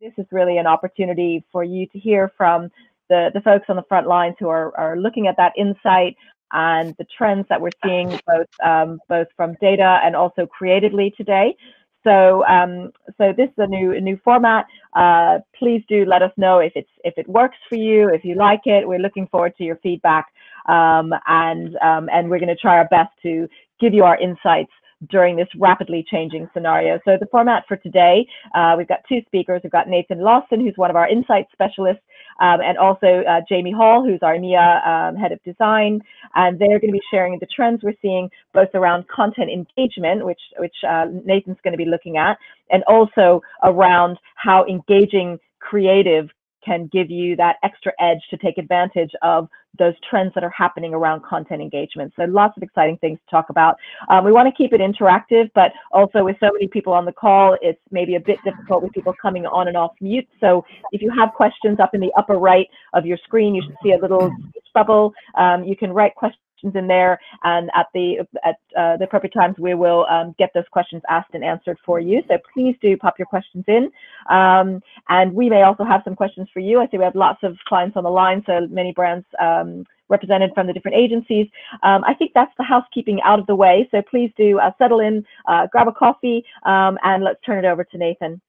This is really an opportunity for you to hear from the folks on the front lines who are looking at that insight and the trends that we're seeing both from data and also creatively today. So so this is a new format. Please do let us know if it works for you, if you like it. We're looking forward to your feedback, and we're going to try our best to give you our insights during this rapidly changing scenario. So the format for today, we've got two speakers. We've got Nathan Lawson, who's one of our insight specialists, and also Jamie Hall, who's our EMEA head of design. And they're going to be sharing the trends we're seeing both around content engagement, which Nathan's going to be looking at, and also around how engaging creative can give you that extra edge to take advantage of those trends that are happening around content engagement. So lots of exciting things to talk about. We want to keep it interactive, but also with so many people on the call, it's maybe a bit difficult with people coming on and off mute. So if you have questions, up in the upper right of your screen, you should see a little bubble. You can write questions in there, and at the appropriate times we will get those questions asked and answered for you. So please do pop your questions in, and we may also have some questions for you. I see we have lots of clients on the line, so many brands represented from the different agencies. I think that's the housekeeping out of the way, so please do settle in, grab a coffee, and let's turn it over to Nathan.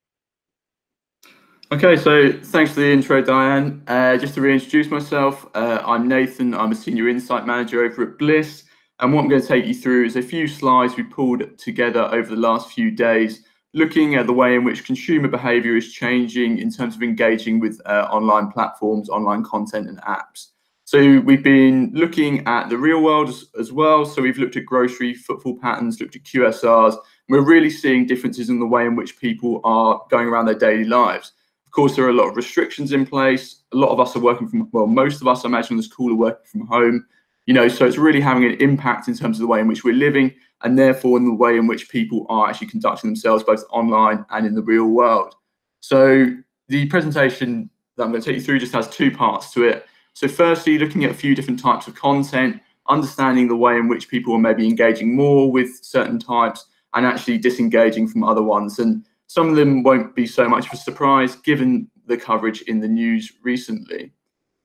Okay, so thanks for the intro, Diane. Just to reintroduce myself, I'm Nathan. I'm a Senior Insight Manager over at Blis. And what I'm going to take you through is a few slides we pulled together over the last few days, looking at the way in which consumer behaviour is changing in terms of engaging with online platforms, online content and apps. So we've been looking at the real world as well. So we've looked at grocery footfall patterns, looked at QSRs. We're really seeing differences in the way in which people are going around their daily lives. Of course, there are a lot of restrictions in place. A lot of us are working from, well, most of us, I imagine, on this call are working from home. You know, so it's really having an impact in terms of the way in which we're living, and therefore in the way in which people are actually conducting themselves both online and in the real world. So the presentation that I'm going to take you through just has two parts to it. So firstly, looking at a few different types of content, understanding the way in which people are maybe engaging more with certain types and actually disengaging from other ones. And some of them won't be so much of a surprise given the coverage in the news recently.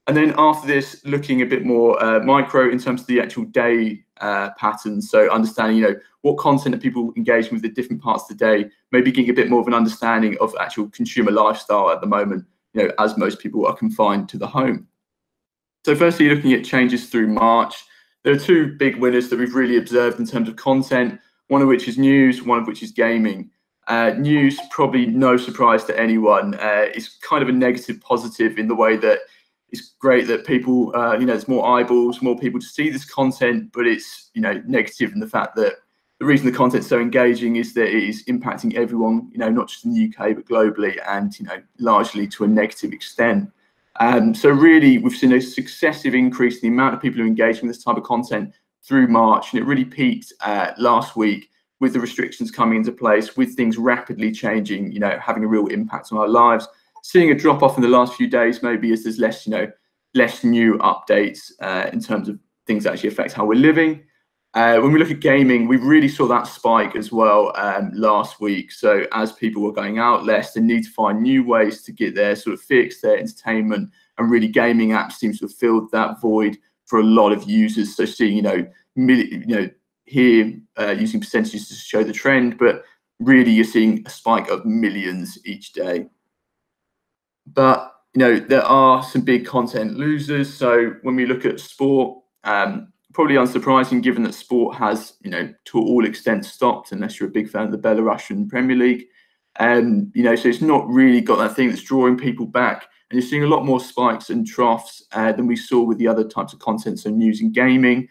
And then after this, looking a bit more micro in terms of the actual day patterns. So understanding, you know, what content are people engaging with at different parts of the day, maybe getting a bit more of an understanding of actual consumer lifestyle at the moment, you know, as most people are confined to the home. So firstly, looking at changes through March, there are two big winners that we've really observed in terms of content, one of which is news, one of which is gaming. News, probably no surprise to anyone. It's kind of a negative positive in the way that it's great that people, you know, there's more eyeballs, more people to see this content, but it's, you know, negative in the fact that the reason the content's so engaging is that it is impacting everyone, you know, not just in the UK, but globally, and, you know, largely to a negative extent. So really, we've seen a successive increase in the amount of people who are engaging with this type of content through March, and it really peaked last week with the restrictions coming into place, with things rapidly changing, you know, having a real impact on our lives. Seeing a drop off in the last few days, maybe as there's less, you know, less new updates in terms of things that actually affect how we're living. When we look at gaming, we really saw that spike as well last week. So as people were going out less, they need to find new ways to get their sort of fix, their entertainment, and really gaming apps seems to have filled that void for a lot of users. So seeing, you know, here using percentages to show the trend, but really you're seeing a spike of millions each day. But, you know, there are some big content losers. So when we look at sport, probably unsurprising given that sport has, you know, to all extents stopped, unless you're a big fan of the Belarusian Premier League. You know, so it's not really got that thing that's drawing people back. And you're seeing a lot more spikes and troughs than we saw with the other types of content, so news and gaming.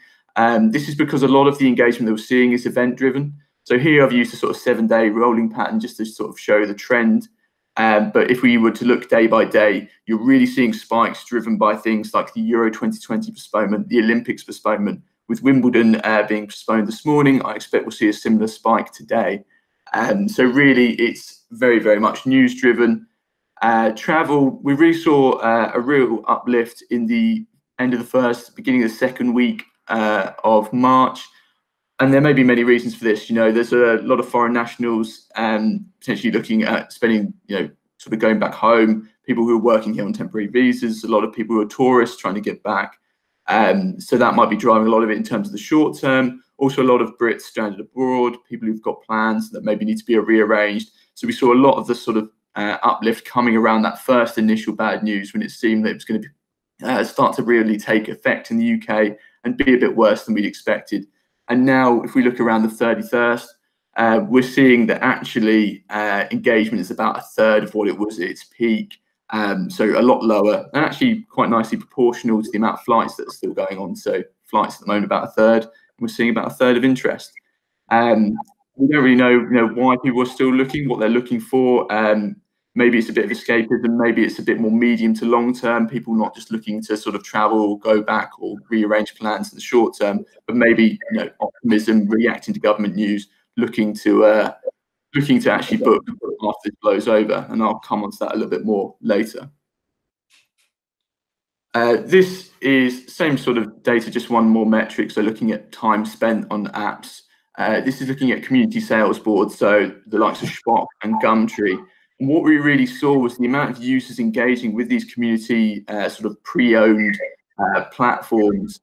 This is because a lot of the engagement that we're seeing is event driven. So here I've used a sort of 7-day rolling pattern just to sort of show the trend. But if we were to look day by day, you're really seeing spikes driven by things like the Euro 2020 postponement, the Olympics postponement. With Wimbledon being postponed this morning, I expect we'll see a similar spike today. So really, it's very, very much news driven. Travel, we really saw a real uplift in the end of the first, beginning of the second week of March. And there may be many reasons for this. You know, there's a lot of foreign nationals potentially looking at spending, you know, sort of going back home, people who are working here on temporary visas, a lot of people who are tourists trying to get back. So that might be driving a lot of it in terms of the short term. Also, a lot of Brits stranded abroad, people who've got plans that maybe need to be rearranged. So we saw a lot of the sort of uplift coming around that first initial bad news when it seemed that it was going to start to really take effect in the UK and be a bit worse than we'd expected. And now, if we look around the 31st, we're seeing that actually engagement is about a third of what it was at its peak. So a lot lower, and actually quite nicely proportional to the amount of flights that are still going on. So flights at the moment about a third, and we're seeing about a third of interest. We don't really know, why people are still looking, what they're looking for. Maybe it's a bit of escapism, maybe it's a bit more medium to long term, people not just looking to sort of travel, go back or rearrange plans in the short term, but maybe optimism, reacting to government news, looking to actually book after this blows over, and I'll come on to that a little bit more later. This is same sort of data, just one more metric, so looking at time spent on apps. This is looking at community sales boards, so the likes of Shop and Gumtree. And what we really saw was the amount of users engaging with these community sort of pre-owned platforms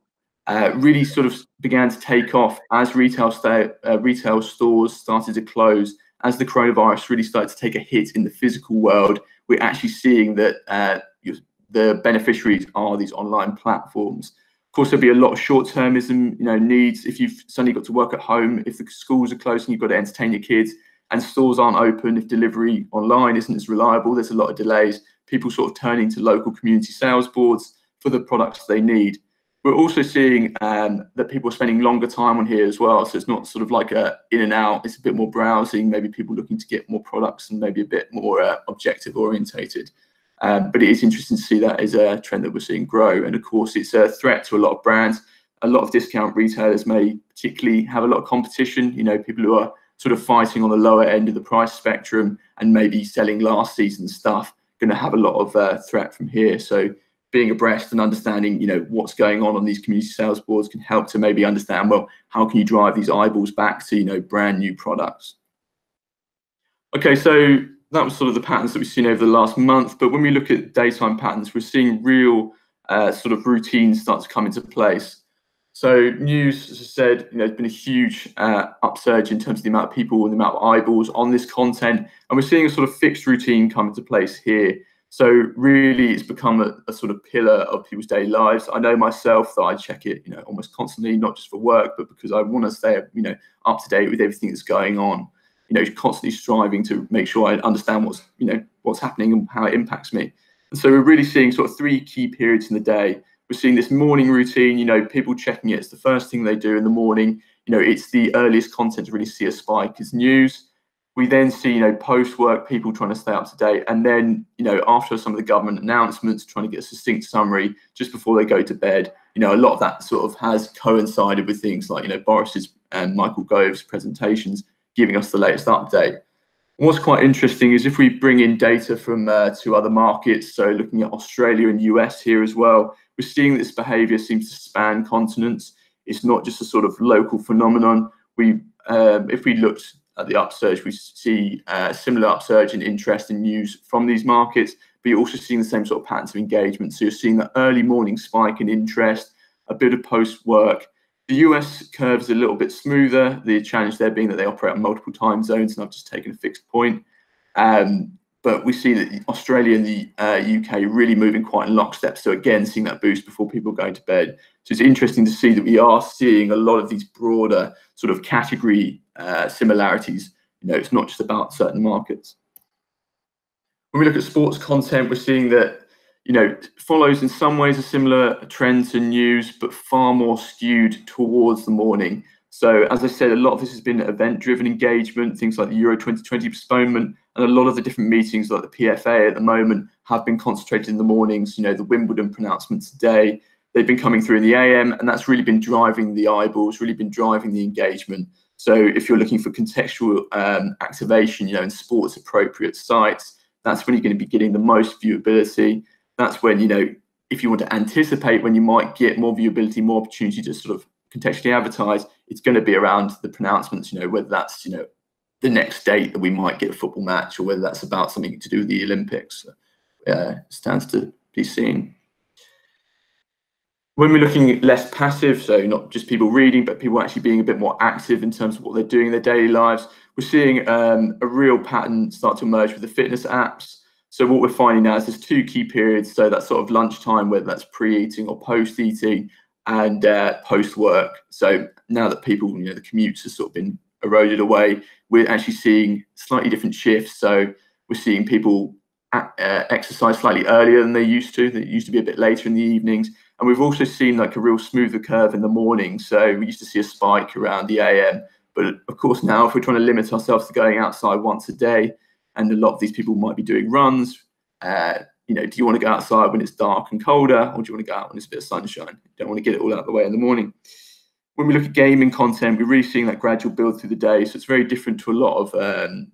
really sort of began to take off as retail stores started to close. As the coronavirus really started to take a hit in the physical world, we're actually seeing that the beneficiaries are these online platforms. Of course, there'll be a lot of short-termism, needs. If you've suddenly got to work at home, if the schools are closed and you've got to entertain your kids, and stores aren't open, if delivery online isn't as reliable, there's a lot of delays. People sort of turning to local community sales boards for the products they need. We're also seeing that people are spending longer time on here as well. So it's not sort of like a in and out, it's a bit more browsing, maybe people looking to get more products and maybe a bit more objective orientated. But it is interesting to see that as a trend that we're seeing grow. And of course, it's a threat to a lot of brands. A lot of discount retailers may particularly have a lot of competition, people who are sort of fighting on the lower end of the price spectrum and maybe selling last season stuff, going to have a lot of threat from here. So being abreast and understanding, what's going on these community sales boards can help to maybe understand, well, how can you drive these eyeballs back to, brand new products? Okay, so that was sort of the patterns that we've seen over the last month. But when we look at daytime patterns, we're seeing real sort of routines start to come into place. So news, as I said, there's been a huge upsurge in terms of the amount of people and the amount of eyeballs on this content. And we're seeing a sort of fixed routine come into place here. So really, it's become a sort of pillar of people's daily lives. I know myself that I check it, almost constantly, not just for work, but because I want to stay, up to date with everything that's going on. Constantly striving to make sure I understand what's happening and how it impacts me. And so we're really seeing sort of three key periods in the day. We're seeing this morning routine, people checking it. It's the first thing they do in the morning. It's the earliest content to really see a spike is news. We then see, post-work, people trying to stay up to date. And then, after some of the government announcements, trying to get a succinct summary just before they go to bed. A lot of that sort of has coincided with things like, Boris's and Michael Gove's presentations, giving us the latest update. What's quite interesting is if we bring in data from two other markets, so looking at Australia and US here as well, we're seeing this behaviour seems to span continents. It's not just a sort of local phenomenon. If we looked at the upsurge, we see a similar upsurge in interest in news from these markets, but you're also seeing the same sort of patterns of engagement. So you're seeing that early morning spike in interest, a bit of post-work. The US curve is a little bit smoother, the challenge there being that they operate on multiple time zones, and I've just taken a fixed point. But we see that Australia and the UK really moving quite in lockstep. So again, seeing that boost before people go to bed. So it's interesting to see that we are seeing a lot of these broader sort of category similarities. It's not just about certain markets. When we look at sports content, we're seeing that follows in some ways a similar trend to news, but far more skewed towards the morning. So as I said, a lot of this has been event-driven engagement, things like the Euro 2020 postponement, and a lot of the different meetings like the PFA at the moment have been concentrated in the mornings. The Wimbledon pronouncement today, they've been coming through in the AM, and that's really been driving the eyeballs, really been driving the engagement. So if you're looking for contextual activation, in sports appropriate sites, that's when you're going to be getting the most viewability. That's when, if you want to anticipate when you might get more viewability, more opportunity to sort of contextually advertise, it's going to be around the pronouncements, whether that's, the next date that we might get a football match, or whether that's about something to do with the Olympics. Stands to be seen. When we're looking less passive, so not just people reading, but people actually being a bit more active in terms of what they're doing in their daily lives, we're seeing a real pattern start to emerge with the fitness apps. So what we're finding now is there's two key periods. So that's sort of lunchtime, whether that's pre-eating or post-eating, and post-work. So now that people, the commutes have sort of been eroded away, we're actually seeing slightly different shifts. So we're seeing people exercise slightly earlier than they used to. They used to be a bit later in the evenings. And we've also seen like a real smoother curve in the morning. So we used to see a spike around the AM. But of course, now if we're trying to limit ourselves to going outside once a day, and a lot of these people might be doing runs, do you want to go outside when it's dark and colder, or do you want to go out when it's a bit of sunshine? You don't want to get it all out of the way in the morning. When we look at gaming content, we're really seeing that gradual build through the day. So it's very different to a lot of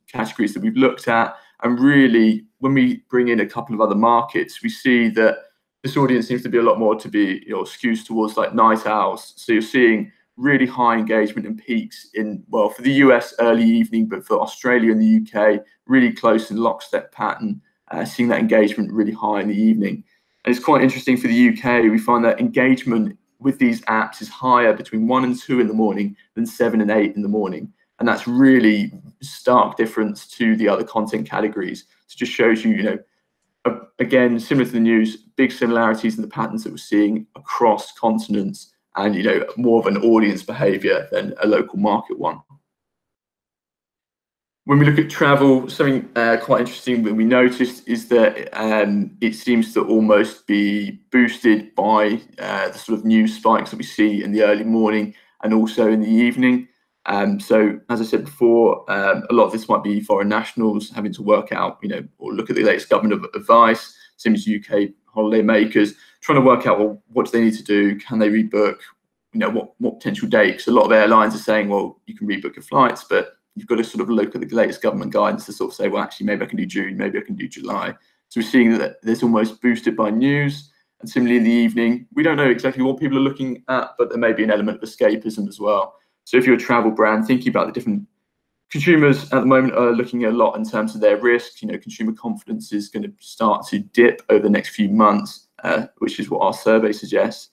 categories that we've looked at. And really, when we bring in a couple of other markets, we see that this audience seems to be a lot more to be skewed towards like night owls. So you're seeing really high engagement and peaks in, well, for the US early evening, but for Australia and the UK, really close in lockstep pattern, seeing that engagement really high in the evening. And it's quite interesting for the UK, we find that engagement with these apps is higher between 1 and 2 in the morning than 7 and 8 in the morning. And that's really stark difference to the other content categories. So it just shows you, again, similar to the news, big similarities in the patterns that we're seeing across continents, and more of an audience behavior than a local market one. When we look at travel, something quite interesting that we noticed is that it seems to almost be boosted by the sort of news spikes that we see in the early morning and also in the evening. So as I said before, a lot of this might be foreign nationals having to work out, or look at the latest government advice, same as UK holiday makers, trying to work out, well, what do they need to do? Can they rebook? What potential dates? A lot of airlines are saying, well, you can rebook your flights, but you've got to sort of look at the latest government guidance to sort of say, well, actually, maybe I can do June, maybe I can do July. So we're seeing that there's almost boosted by news. And similarly in the evening, we don't know exactly what people are looking at, but there may be an element of escapism as well. So if you're a travel brand, thinking about the different consumers at the moment are looking a lot in terms of their risk. Consumer confidence is going to start to dip over the next few months, which is what our survey suggests.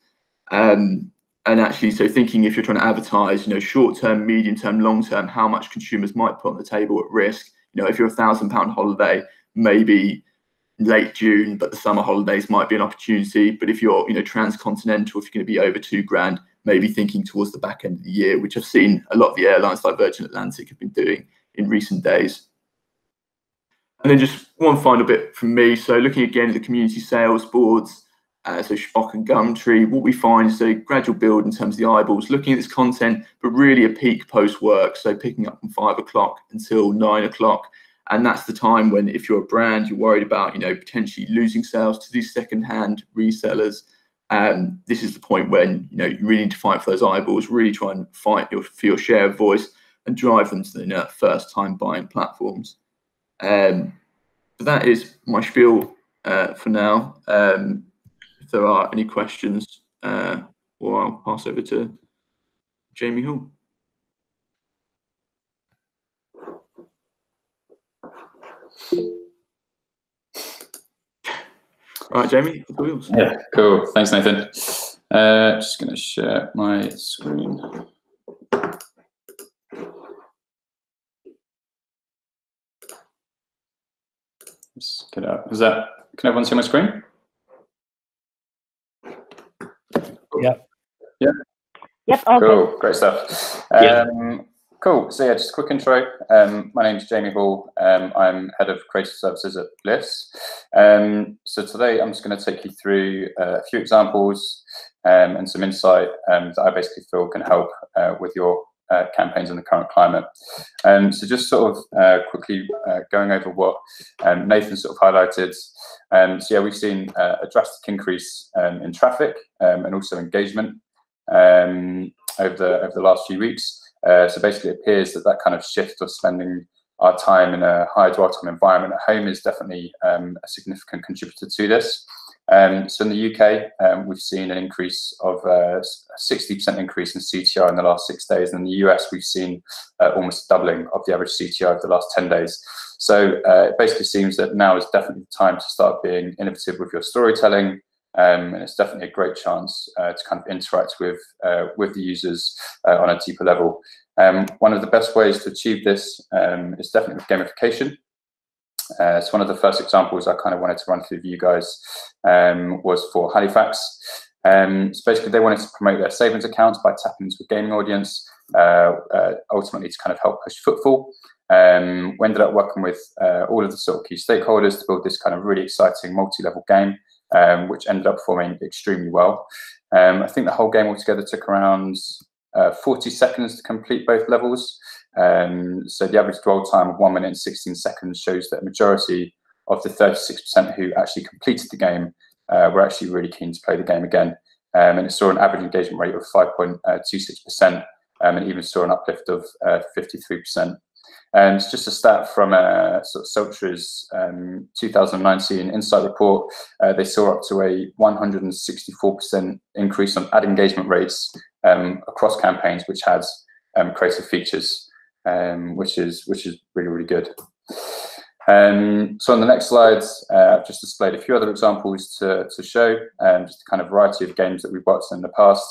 And actually, so thinking if you're trying to advertise, short-term, medium-term, long-term, how much consumers might put on the table at risk. If you're £1,000 holiday, maybe late June, but the summer holidays might be an opportunity. But if you're, transcontinental, if you're going to be over £2,000, maybe thinking towards the back end of the year, which I've seen a lot of the airlines like Virgin Atlantic have been doing in recent days. And then just one final bit from me. So looking again at the community sales boards, so Spock and Gumtree, what we find is a gradual build in terms of the eyeballs, looking at this content, but really a peak post-work, so picking up from 5 o'clock until 9 o'clock. And that's the time when, if you're a brand, you're worried about, potentially losing sales to these second-hand resellers. This is the point when, you really need to fight for those eyeballs, really try and fight for your share of voice and drive them to the first-time buying platforms. But that is my spiel for now. If there are any questions, or I'll pass over to Jamie Hall. All right, Jamie, the wheels. Yeah, cool. Thanks, Nathan. Just going to share my screen. Let's get out. Can everyone see my screen? Yeah. Yeah. Yep. Cool. Great stuff. Cool. So yeah, just a quick intro. My name is Jamie Hall. I'm head of creative services at Blis. So today I'm just going to take you through a few examples and some insight that I basically feel can help with your campaigns in the current climate. So just sort of quickly going over what Nathan sort of highlighted. So yeah, we've seen a drastic increase in traffic and also engagement over the last few weeks. So basically it appears that kind of shift of spending our time in a high dwell time environment at home is definitely a significant contributor to this. So in the UK, we've seen an increase of 60% increase in CTR in the last 6 days. And in the US, we've seen almost doubling of the average CTR over the last 10 days. So it basically seems that now is definitely the time to start being innovative with your storytelling. And it's definitely a great chance to kind of interact with the users on a deeper level. One of the best ways to achieve this is definitely with gamification. So one of the first examples I kind of wanted to run through with you guys was for Halifax. So basically they wanted to promote their savings accounts by tapping into a gaming audience, ultimately to kind of help push footfall. We ended up working with all of the sort of key stakeholders to build this kind of really exciting multi-level game, which ended up performing extremely well. I think the whole game altogether took around 40 seconds to complete both levels. So the average dwell time of 1 minute and 16 seconds shows that a majority of the 36% who actually completed the game were actually really keen to play the game again. And it saw an average engagement rate of 5.26%, and even saw an uplift of 53%. And it's just a stat from sort of Sultra's 2019 Insight report. They saw up to a 164% increase on ad engagement rates across campaigns which had creative features, which is really, really good. So on the next slides, I've just displayed a few other examples to show just the kind of variety of games that we've worked in the past.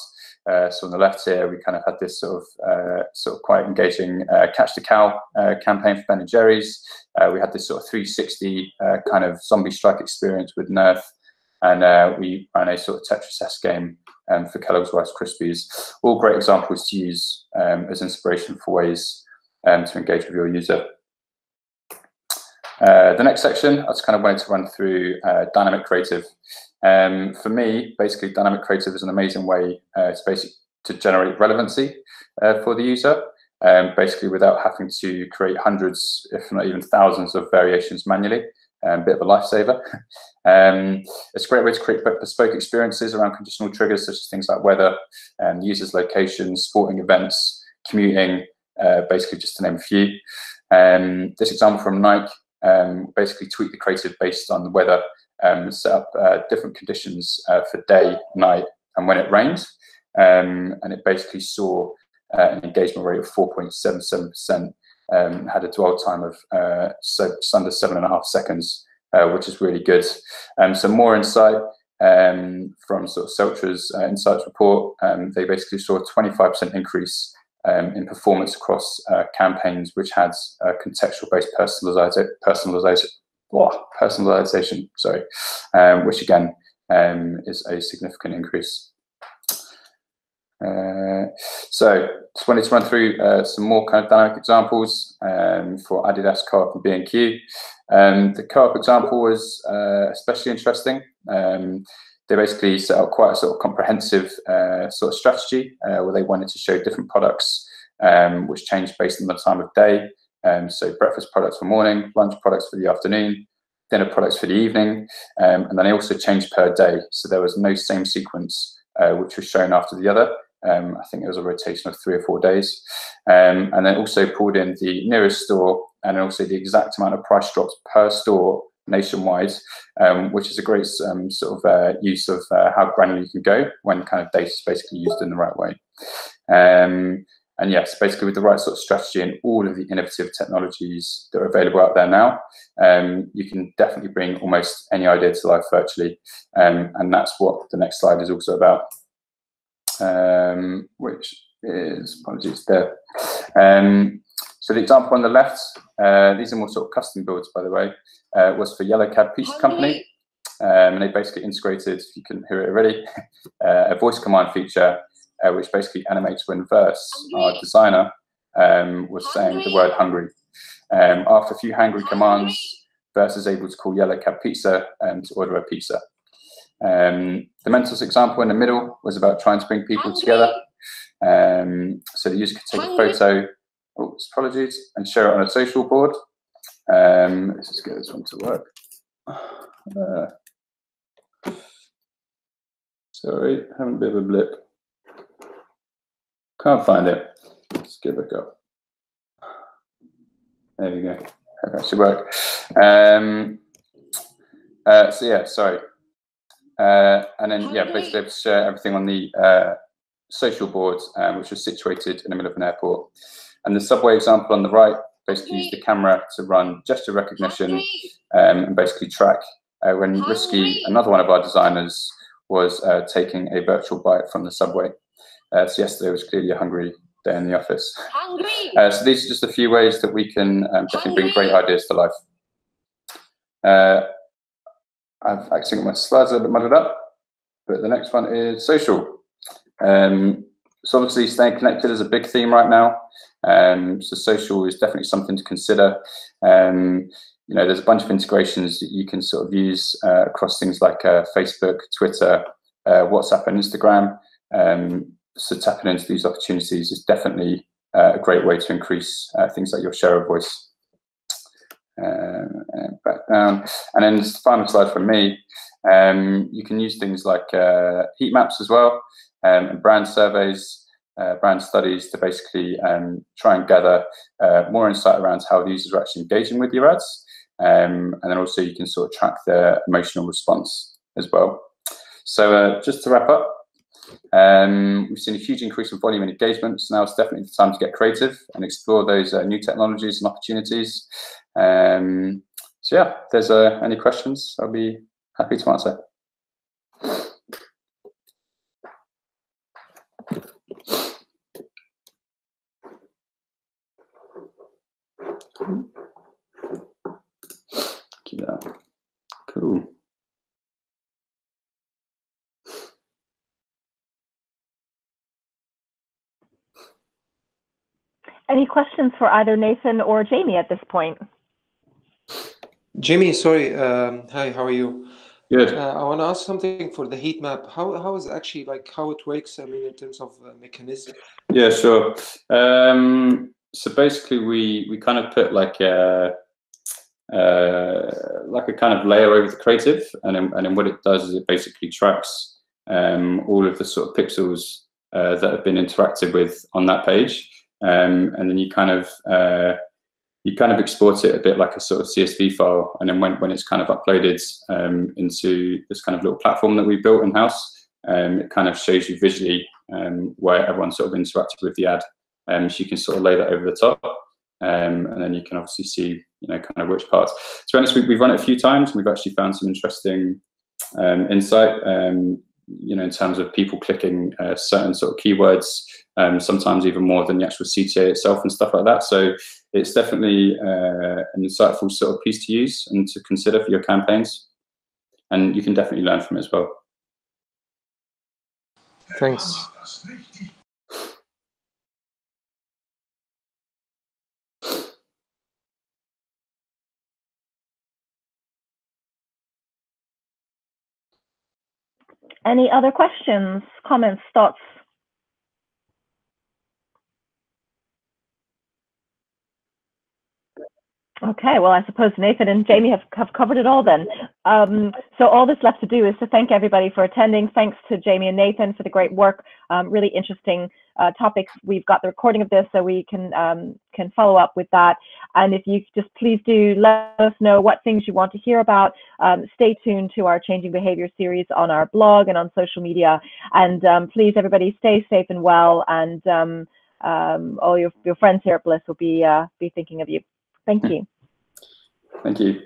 So on the left here, we kind of had this sort of quite engaging Catch the Cow campaign for Ben & Jerry's. We had this sort of 360 kind of zombie strike experience with Nerf, and we ran a sort of Tetris-esque game for Kellogg's Rice Krispies. All great examples to use as inspiration for ways to engage with your user. The next section, I just kind of wanted to run through dynamic creative. For me, basically, dynamic creative is an amazing way to generate relevancy for the user, basically without having to create hundreds, if not even thousands, of variations manually. A bit of a lifesaver. It's a great way to create bespoke experiences around conditional triggers, such as things like weather, users' locations, sporting events, commuting, basically just to name a few. This example from Nike basically tweak the creative based on the weather, set up different conditions for day, night, and when it rained. And it basically saw an engagement rate of 4.77%, had a dwell time of just under 7.5 seconds, which is really good. So more insight from sort of Sultra's Insights report. They basically saw a 25% increase in performance across campaigns which had contextual-based personalization, sorry, which again is a significant increase. So just wanted to run through some more kind of dynamic examples for Adidas, Co-op, and B&Q. The Co-op example was especially interesting. They basically set up quite a sort of comprehensive sort of strategy where they wanted to show different products which changed based on the time of day. So breakfast products for morning, lunch products for the afternoon, dinner products for the evening, and then they also changed per day. So there was no same sequence which was shown after the other. I think it was a rotation of 3 or 4 days. And then also pulled in the nearest store and also the exact amount of price drops per store nationwide, which is a great sort of use of how granular you can go when kind of data is basically used in the right way. And yes, basically with the right sort of strategy and all of the innovative technologies that are available out there now, you can definitely bring almost any idea to life virtually. And that's what the next slide is also about, which is, apologies there. So the example on the left, these are more sort of custom builds, by the way, was for Yellow Cab Pizza Company. And they basically integrated, if you couldn't hear it already, a voice command feature, which basically animates when Verse, our designer, was saying the word hungry. After a few hungry commands, Verse is able to call Yellow Cab Pizza to order a pizza. The Mentis example in the middle was about trying to bring people together. So the user could take a photo, apologies, and share it on a social board. Let's just get this one to work. Sorry, having a bit of a blip. Can't find it. Let's give it a go. There you go. Okay, should work. So yeah, sorry. And then, yeah, basically able to share everything on the social board, which was situated in the middle of an airport. And the subway example on the right basically used the camera to run gesture recognition and basically track when Risky, another one of our designers, was taking a virtual bite from the subway. So yesterday was clearly a hungry day in the office. So these are just a few ways that we can definitely bring great ideas to life. I've actually got my slides a little bit muddled up, but the next one is social. So obviously staying connected is a big theme right now. So social is definitely something to consider. You know, there's a bunch of integrations that you can sort of use across things like Facebook, Twitter, WhatsApp and Instagram. So tapping into these opportunities is definitely a great way to increase things like your share of voice. And back down. And then this final slide from me. You can use things like heat maps as well, and brand surveys, brand studies to basically try and gather more insight around how the users are actually engaging with your ads. And then also you can sort of track their emotional response as well. So just to wrap up, we've seen a huge increase in volume and engagement. So now it's definitely the time to get creative and explore those new technologies and opportunities. So yeah, if there's any questions, I'll be happy to answer. Keep that. Cool. Any questions for either Nathan or Jamie at this point? Jamie, sorry. Hi, how are you? Good. I want to ask something for the heat map. How is actually like how it works? I mean, in terms of mechanism. Yeah, sure. So basically, we kind of put like a kind of layer over the creative, and then what it does is it basically tracks all of the sort of pixels that have been interacted with on that page, and then you kind of export it a bit like a sort of CSV file, and then when it's kind of uploaded into this kind of little platform that we built in house, it kind of shows you visually where everyone sort of interacted with the ad. So you can sort of lay that over the top, and then you can obviously see, you know, kind of which parts. To be honest, we've run it a few times, and we've actually found some interesting insight, you know, in terms of people clicking certain sort of keywords, sometimes even more than the actual CTA itself and stuff like that. So it's definitely an insightful sort of piece to use and to consider for your campaigns, and you can definitely learn from it as well. Thanks. Any other questions, comments, thoughts? Okay, well, I suppose Nathan and Jamie have covered it all then. So all that's left to do is to thank everybody for attending. Thanks to Jamie and Nathan for the great work. Really interesting topics. We've got the recording of this, so we can follow up with that. And if you just please do let us know what things you want to hear about. Stay tuned to our Changing Behavior series on our blog and on social media. And please, everybody, stay safe and well. And all your friends here at Blis will be thinking of you. Thank you. Thank you.